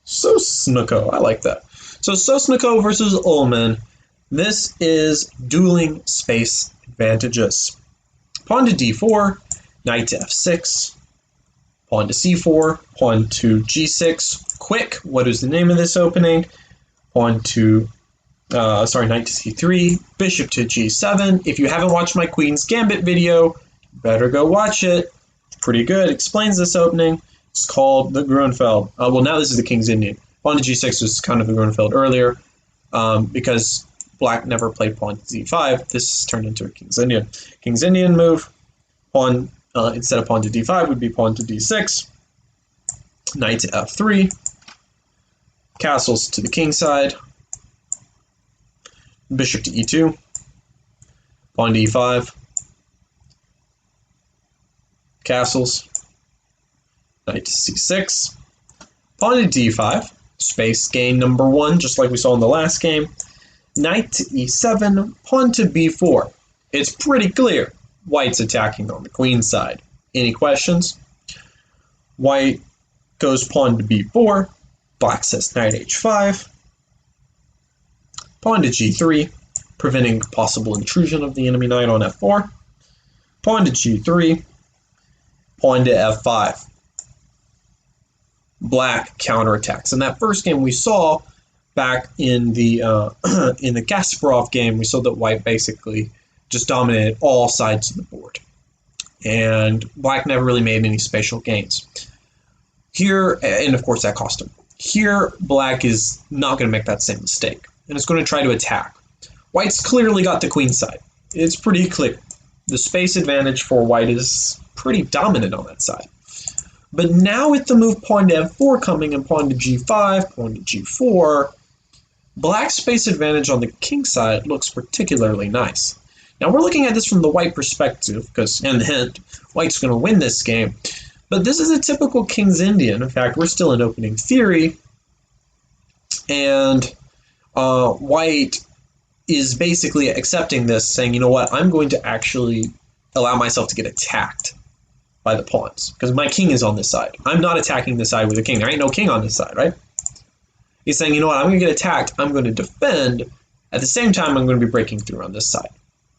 Sosniko, I like that. So Sosniko versus Ullman. This is dueling space advantages. Pawn to d4, knight to f6, pawn to c4, pawn to g6. Quick, what is the name of this opening? Pawn to, knight to c3, bishop to g7. If you haven't watched my Queen's Gambit video, better go watch it. Pretty good, explains this opening. It's called the Grunfeld. Well, now this is the King's Indian. Pawn to g6 was kind of the Grunfeld earlier, because Black never played pawn to d5. This turned into a King's Indian. King's Indian move. Pawn instead of pawn to d5 would be pawn to d6. Knight to f3. Castles to the king side. Bishop to e2. Pawn to e5. Castles. Knight to c6. Pawn to d5. Space gain number 1, just like we saw in the last game. Knight to e7. Pawn to b4. It's pretty clear. White's attacking on the queen side. Any questions? White goes pawn to b4. Black says knight h5. Pawn to g3, preventing possible intrusion of the enemy knight on f4. Pawn to g3. Pawn to f5. Black counterattacks. In that first game we saw back in the Kasparov game, we saw that White basically just dominated all sides of the board. And Black never really made any spatial gains. Here, and of course that cost him. Here, Black is not going to make that same mistake, and it's going to try to attack. White's clearly got the queen side. It's pretty clear. The space advantage for White is pretty dominant on that side. But now with the move pawn to f4 coming and pawn to g5, pawn to g4, Black's space advantage on the king side looks particularly nice. Now we're looking at this from the White perspective, because, and hint, White's going to win this game. But this is a typical King's Indian. In fact, we're still in opening theory. And White is basically accepting this, saying, you know what, I'm going to actually allow myself to get attacked by the pawns, because my king is on this side. I'm not attacking this side with a king. There ain't no king on this side, right? He's saying, you know what, I'm going to get attacked. I'm going to defend. At the same time, I'm going to be breaking through on this side.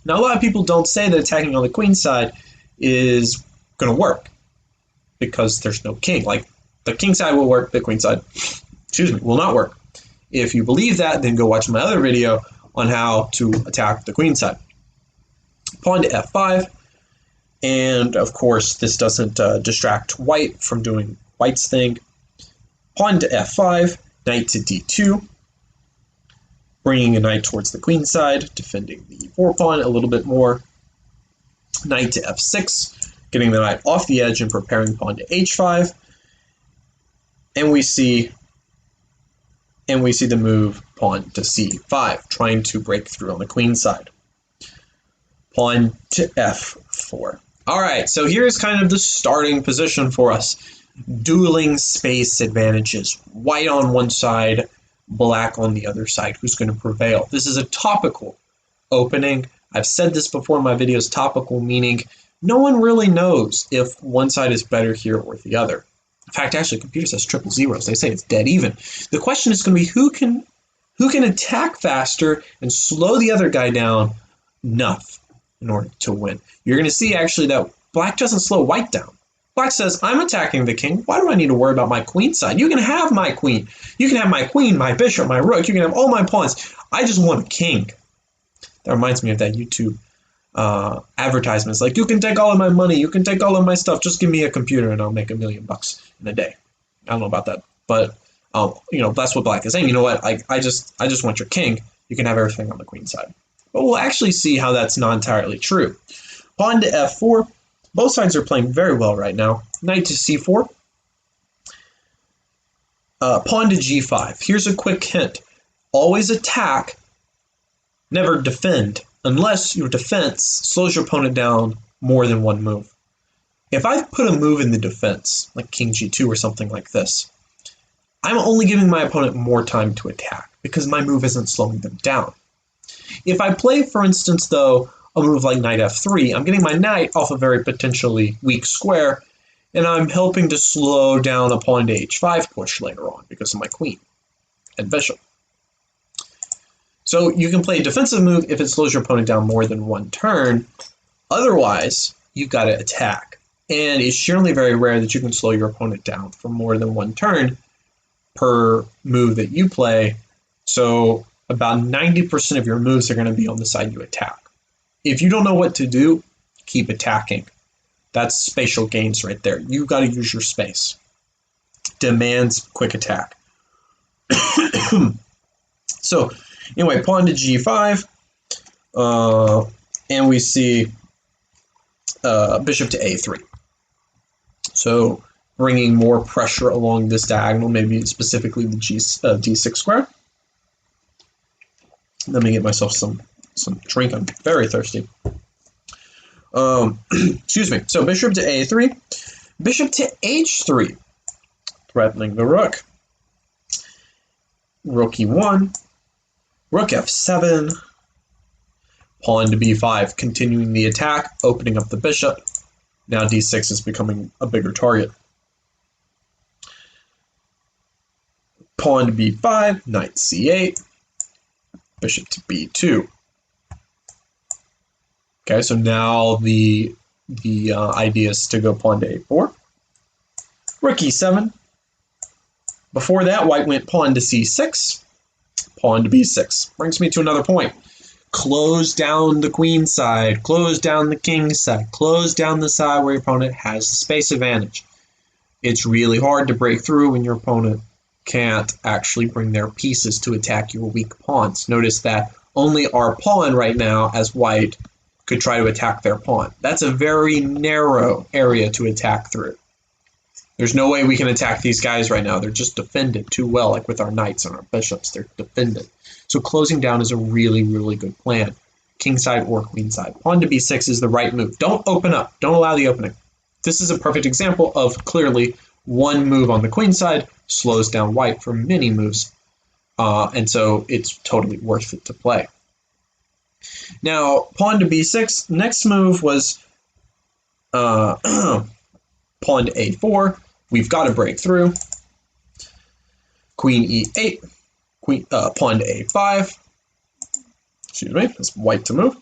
Now, a lot of people don't say that attacking on the queen side is going to work, because there's no king. Like, the king side will work, the queen side, will not work. If you believe that, then go watch my other video on how to attack the queen side. Pawn to f5, and of course, this doesn't distract White from doing White's thing. Pawn to f5, knight to d2, bringing a knight towards the queen side, defending the e4 pawn a little bit more. Knight to f6, getting the knight off the edge and preparing pawn to h5. And we see the move pawn to c5, trying to break through on the queen side. Pawn to f4. All right, so here's kind of the starting position for us. Dueling space advantages. White on one side, Black on the other side. Who's going to prevail? This is a topical opening. I've said this before in my videos, topical meaning no one really knows if one side is better here or the other. In fact, actually, computer says triple zeros. They say it's dead even. The question is going to be who can attack faster and slow the other guy down enough in order to win. You're going to see actually that Black doesn't slow White down. Black says, I'm attacking the king. Why do I need to worry about my queen side? You can have my queen. You can have my queen, my bishop, my rook. You can have all my pawns. I just want a king. That reminds me of that YouTube advertisements. Like, you can take all of my money. You can take all of my stuff. Just give me a computer and I'll make $1 million in a day. I don't know about that. But, that's what Black is saying. You know what? I just want your king. You can have everything on the queen side. But we'll actually see how that's not entirely true. Pawn to f4. Both sides are playing very well right now. Knight to c4. Pawn to g5. Here's a quick hint. Always attack, never defend, unless your defense slows your opponent down more than one move. If I put a move in the defense, like king g2 or something like this, I'm only giving my opponent more time to attack because my move isn't slowing them down. If I play, for instance, though, a move like knight f3, I'm getting my knight off a very potentially weak square, and I'm helping to slow down a pawn to h5 push later on because of my queen and bishop. So you can play a defensive move if it slows your opponent down more than one turn. Otherwise, you've got to attack. And it's generally very rare that you can slow your opponent down for more than one turn per move that you play. So about 90% of your moves are going to be on the side you attack. If you don't know what to do, keep attacking. That's spatial gains right there. You've got to use your space. Demands quick attack. So anyway, pawn to g5, and we see bishop to a3. So bringing more pressure along this diagonal, maybe specifically the d6 square. Let me get myself some drink. I'm very thirsty. Excuse me. So bishop to a3, bishop to h3, threatening the rook. Rook e1, rook f7, pawn to b5, continuing the attack, opening up the bishop. Now d6 is becoming a bigger target. Pawn to b5, knight c8, bishop to b2. Okay, so now the idea is to go pawn to a4. Rook e7. Before that, white went pawn to c6, pawn to b6. Brings me to another point. Close down the queen side, close down the king side, close down the side where your opponent has the space advantage. It's really hard to break through when your opponent can't actually bring their pieces to attack your weak pawns. Notice that only our pawn right now, as white, could try to attack their pawn. That's a very narrow area to attack through. There's no way we can attack these guys right now. They're just defended too well, like with our knights and our bishops. They're defended. So closing down is a really, really good plan. King side or queen side. Pawn to b6 is the right move. Don't open up. Don't allow the opening. This is a perfect example of clearly one move on the queen side slows down white for many moves. And so it's totally worth it to play. Now, pawn to b6. Next move was pawn to a4. We've got to break through. Queen e8. Pawn to a5. Excuse me, that's white to move.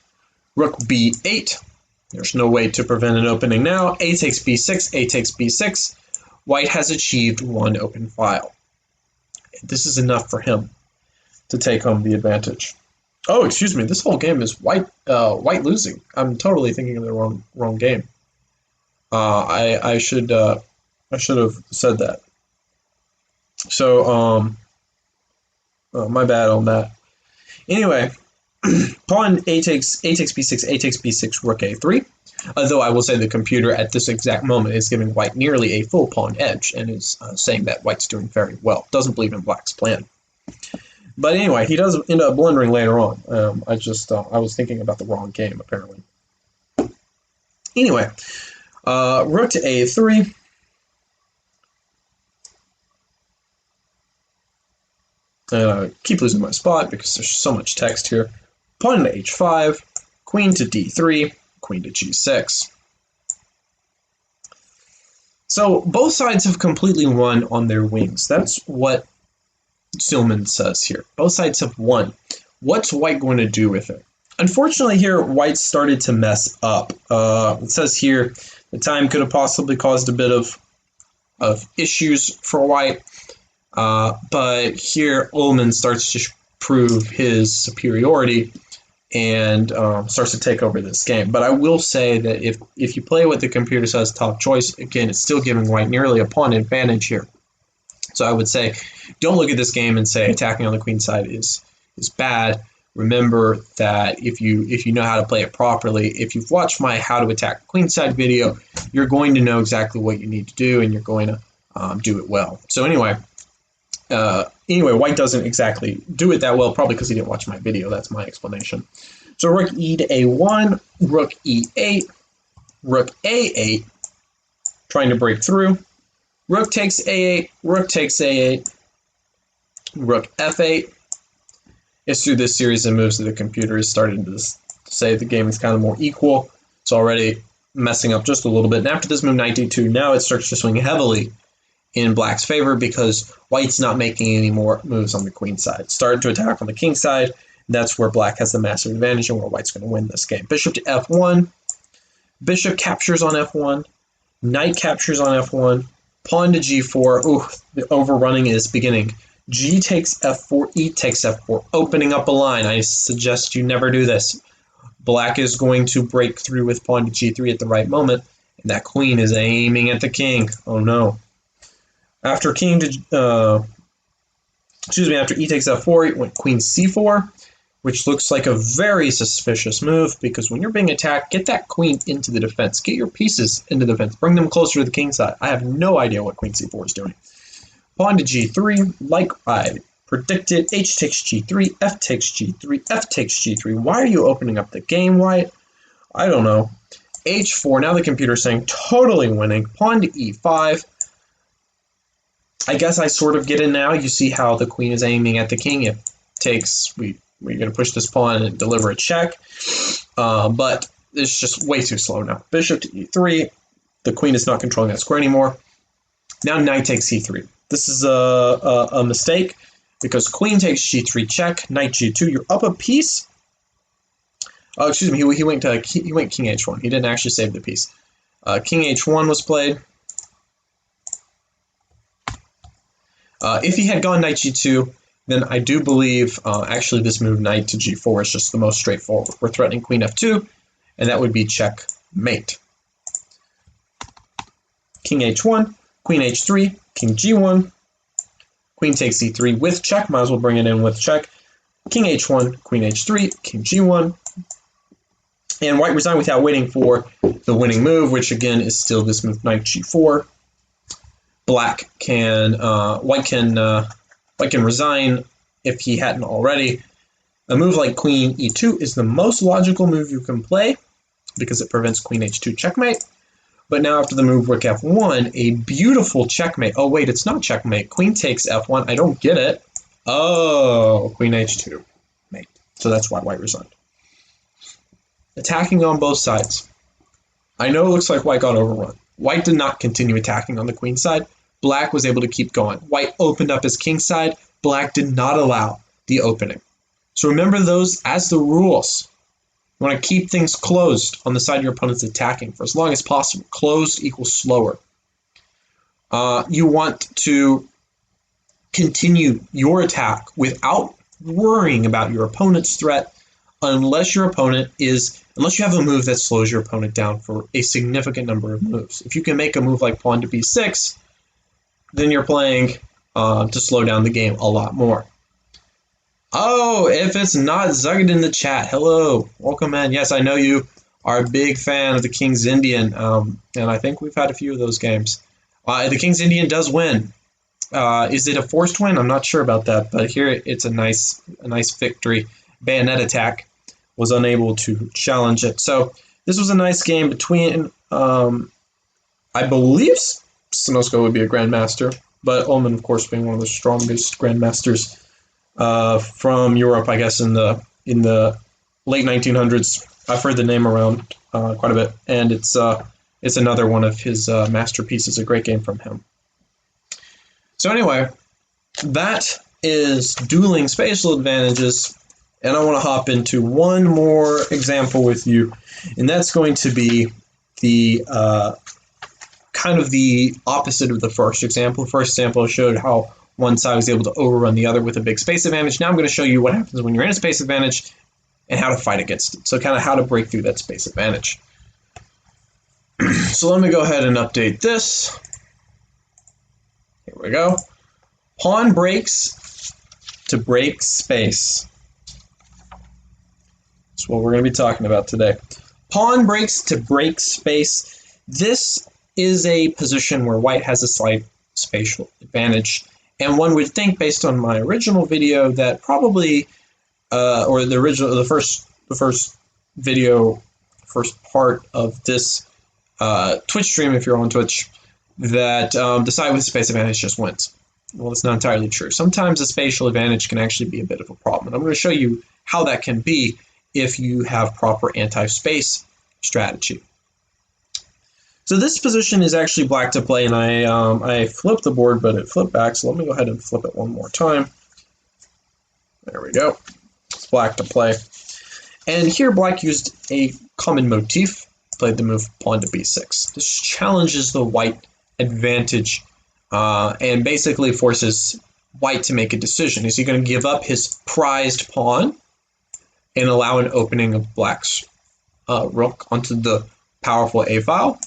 Rook b8. There's no way to prevent an opening now. A takes b6, a takes b6. White has achieved one open file. This is enough for him to take home the advantage. Oh, excuse me, this whole game is white losing. I'm totally thinking of the wrong game. I should have said that. So my bad on that. Anyway, pawn a takes b6, a takes b6, rook a3. Although I will say the computer at this exact moment is giving white nearly a full pawn edge and is saying that white's doing very well. Doesn't believe in black's plan. But anyway, he does end up blundering later on. I was thinking about the wrong game apparently. Anyway, rook to a3. Keep losing my spot because there's so much text here. Pawn to h5, queen to d3, queen to g6. So both sides have completely won on their wings. That's what Silman says here. Both sides have won. What's white going to do with it? Unfortunately here, white started to mess up. It says here the time could have possibly caused a bit of issues for white. But here Ullman starts to prove his superiority and starts to take over this game. But I will say that if you play what the computer says top choice, again, it's still giving white nearly a pawn advantage here. So I would say don't look at this game and say attacking on the queen side is bad. Remember that if you know how to play it properly, if you've watched my How to Attack the Queen Side video, you're going to know exactly what you need to do and you're going to do it well. So anyway, white doesn't exactly do it that well, probably because he didn't watch my video. That's my explanation. So rook e to a1, rook e8, rook a8, trying to break through. Rook takes a8, rook takes a8, rook f8. It's through this series of moves that the computer is starting to say the game is kind of more equal. It's already messing up just a little bit. And after this move, knight d2, now it starts to swing heavily in black's favor because white's not making any more moves on the queen side. Starting to attack on the king side. That's where black has the massive advantage and where white's going to win this game. Bishop to f1. Bishop captures on f1. Knight captures on f1. Pawn to g4. Ooh, the overrunning is beginning. G takes f4. E takes f4. Opening up a line. I suggest you never do this. Black is going to break through with pawn to g3 at the right moment. And that queen is aiming at the king. Oh no. After after e takes f4, it went queen c4, which looks like a very suspicious move because when you're being attacked, get that queen into the defense. Get your pieces into the defense. Bring them closer to the king side. I have no idea what queen c4 is doing. Pawn to g3, like I predicted. H takes g3, f takes g3, f takes g3. Why are you opening up the game, white? I don't know. h4, now the computer's saying totally winning. Pawn to e5. I guess I sort of get it now. You see how the queen is aiming at the king. It takes, we're going to push this pawn and deliver a check. But it's just way too slow now. Bishop to e3. The queen is not controlling that square anymore. Now knight takes c3. This is a mistake because queen takes g3 check, knight g2. You're up a piece. Oh, excuse me. He went king h1. He didn't actually save the piece. King h1 was played. If he had gone knight g2, then I do believe actually this move knight to g4 is just the most straightforward. We're threatening queen f2, and that would be checkmate. King h1, queen h3, king g1, queen takes e3 with check. Might as well bring it in with check. King h1, queen h3, king g1. And white resigned without waiting for the winning move, which again is still this move knight g4. White can resign if he hadn't already. A move like queen e2 is the most logical move you can play because it prevents queen h2 checkmate. But now after the move rook f1, a beautiful checkmate. Oh wait, it's not checkmate. Queen takes f1. I don't get it. Oh, queen h2 mate. So that's why white resigned. Attacking on both sides. I know it looks like white got overrun. White did not continue attacking on the queen side. Black was able to keep going. White opened up his king side. Black did not allow the opening. So remember those as the rules. You want to keep things closed on the side your opponent's attacking for as long as possible. Closed equals slower. You want to continue your attack without worrying about your opponent's threat unless you have a move that slows your opponent down for a significant number of moves. If you can make a move like pawn to b6, then you're playing to slow down the game a lot more. Oh, if it's not Zugget in the chat, hello, welcome in. Yes, I know you are a big fan of the King's Indian, and I think we've had a few of those games. The King's Indian does win. Is it a forced win? I'm not sure about that, but here it's a nice victory. Bayonet attack was unable to challenge it. So this was a nice game between, I believe Sanosko would be a grandmaster, but Ullman, of course, being one of the strongest grandmasters from Europe, I guess, in the late 1900s. I've heard the name around quite a bit, and it's another one of his masterpieces. A great game from him. So anyway, that is dueling spatial advantages, and I want to hop into one more example with you, and that's going to be the kind of the opposite of the first example. The first example showed how one side was able to overrun the other with a big space advantage. Now I'm going to show you what happens when you're in a space advantage and how to fight against it. So kind of how to break through that space advantage. So let me go ahead and update this. Here we go. Pawn breaks to break space. That's what we're going to be talking about today. Pawn breaks to break space. This is a position where white has a slight spatial advantage. And one would think, based on my original video, that probably, or the first video, first part of this Twitch stream, if you're on Twitch, that the side with the space advantage just wins. Well, it's not entirely true. Sometimes a spatial advantage can actually be a bit of a problem. And I'm going to show you how that can be if you have proper anti-space strategy. So this position is actually black to play, and I flipped the board, but it flipped back, so let me go ahead and flip it one more time. There we go. It's black to play. And here black used a common motif, played the move pawn to b6. This challenges the white advantage and basically forces white to make a decision. Is he going to give up his prized pawn and allow an opening of black's rook onto the powerful a file?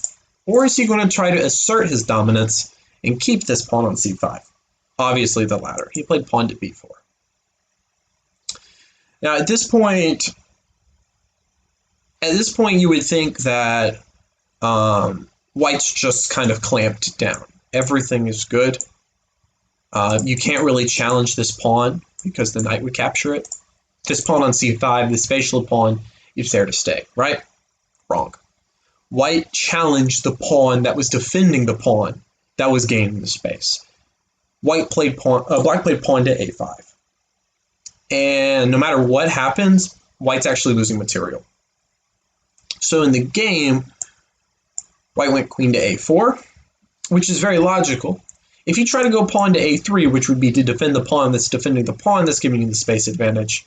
Or is he going to try to assert his dominance and keep this pawn on c5? Obviously the latter. He played pawn to b4. Now at this point you would think that white's just kind of clamped down. Everything is good. You can't really challenge this pawn because the knight would capture it. This pawn on c5, the spatial pawn, is there to stay, right? Wrong. White challenged the pawn that was defending the pawn that was gaining the space. Black played pawn to a5. And no matter what happens, white's actually losing material. So in the game, white went queen to a4, which is very logical. If you try to go pawn to a3, which would be to defend the pawn that's defending the pawn that's giving you the space advantage,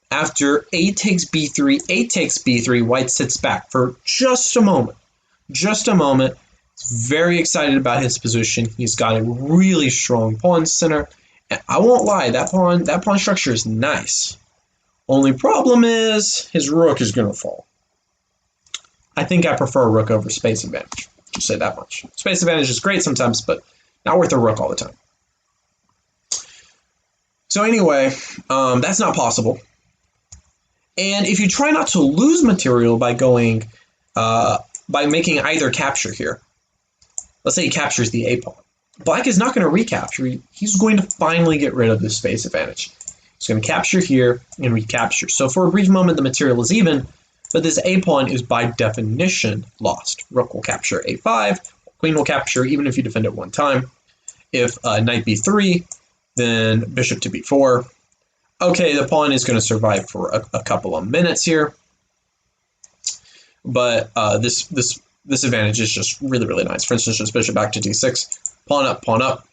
after a takes b3, white sits back for just a moment. Just a moment. He's very excited about his position. He's got a really strong pawn center. And I won't lie, that pawn structure is nice. Only problem is his rook is going to fall. I think I prefer a rook over space advantage. Just say that much. Space advantage is great sometimes, but not worth a rook all the time. So anyway, that's not possible. And if you try not to lose material by going, by making either capture here, let's say he captures the a pawn. Black is not going to recapture. He's going to finally get rid of this space advantage. He's going to capture here and recapture. So for a brief moment, the material is even, but this a pawn is by definition lost. Rook will capture a5, queen will capture even if you defend it one time. If knight b3, then bishop to b4. Okay, the pawn is going to survive for a couple of minutes here, but this advantage is just really, really nice. For instance, just bishop back to d6, pawn up,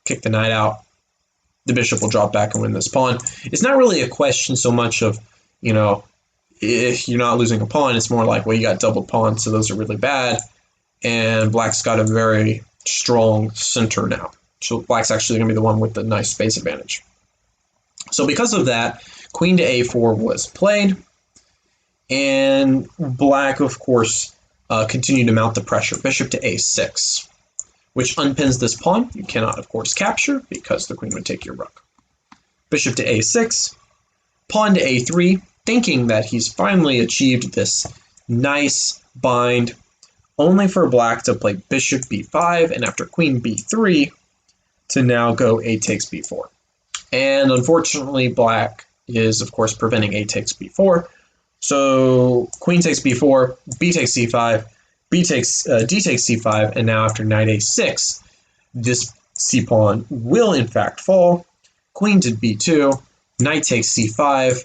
kick the knight out. The bishop will drop back and win this pawn. It's not really a question so much of, if you're not losing a pawn, it's more like, well, you got doubled pawns, so those are really bad, and black's got a very strong center now. So black's actually going to be the one with the nice space advantage. So because of that, queen to a4 was played, and black, of course, continued to mount the pressure. Bishop to a6, which unpins this pawn. You cannot, of course, capture because the queen would take your rook. Bishop to a6, pawn to a3, thinking that he's finally achieved this nice bind, only for black to play bishop b5, and after queen b3, to now go a takes b4. And unfortunately, black is, of course, preventing a takes b4. So queen takes b4, b takes c5, d takes c5, and now after knight a6, this c pawn will in fact fall. Queen to b2, knight takes c5.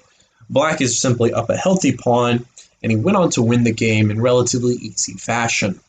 Black is simply up a healthy pawn, and he went on to win the game in relatively easy fashion.